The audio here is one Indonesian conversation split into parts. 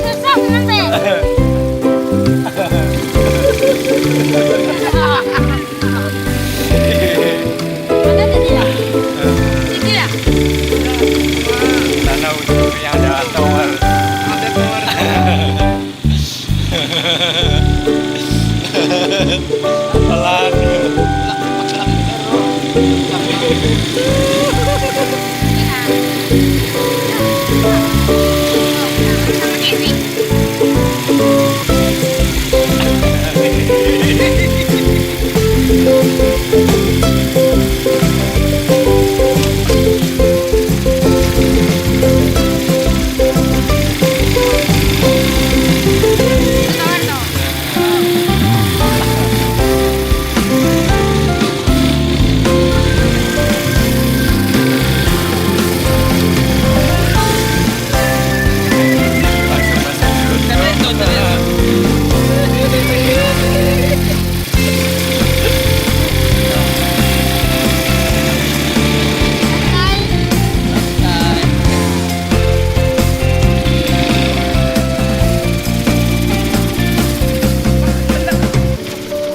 Susah nanti. Mana tadi ya? Situ ya? Sana ujungnya ada tower. Ada tower. Pelan.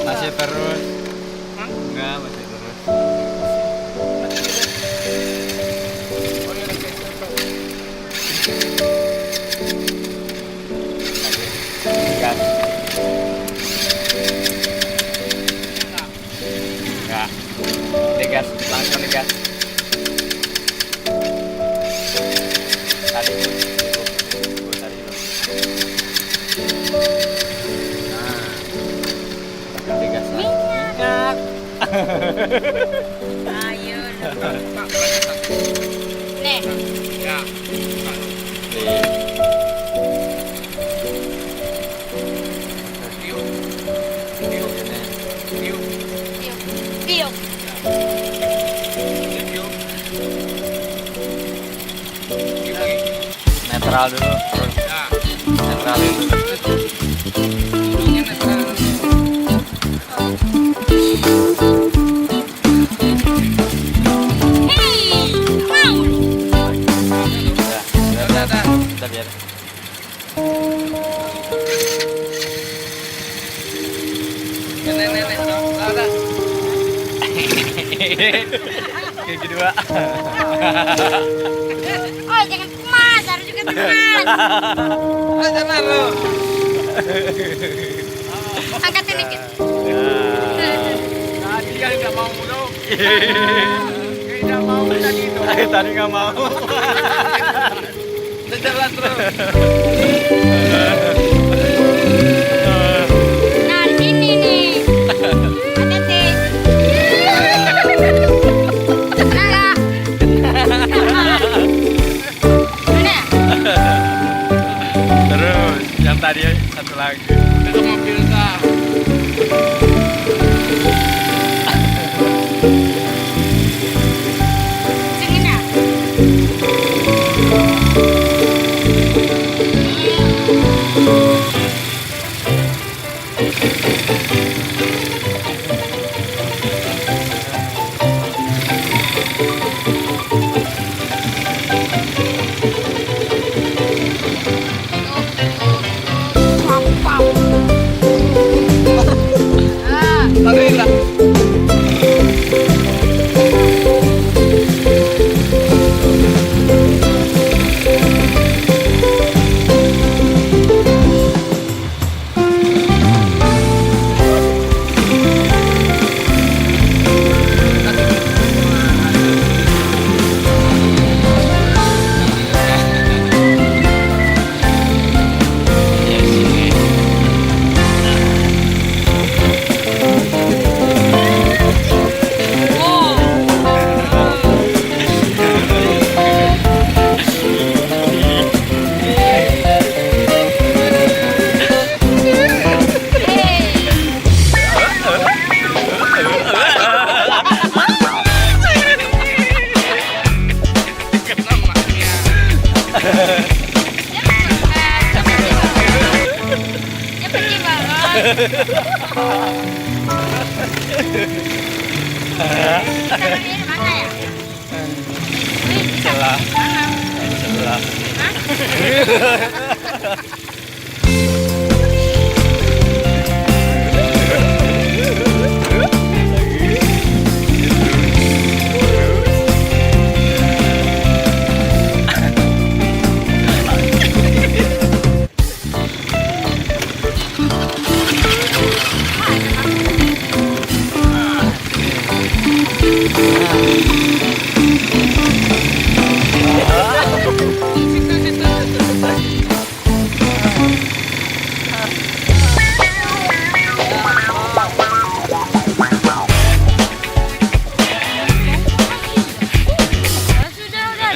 Masih terus. Enggak, masih terus. Gas. Enggak. Digas, langsung digas. Tadi tadi. Nah. Digas. Minyak. Ayo. Nih. Ya. Tiup. Netral dulu, terus netralin dulu. Hei, mau. Udah biar. Yang kedua. Oh, jangan kemas, harus juga kemas. Jangan lu. Angkatin dikit. Tadi yang nggak mau dong. Nggak mau tadi itu. Tadi nggak mau. Jalan terus. Nah, di sini nih. Hati-hati. Enggak. Mana? Terus yang tadi satu lagi. Itu mobil kah? Sini nah. Kita balik mana ya? Ini Salah. mana? Salah. Hah?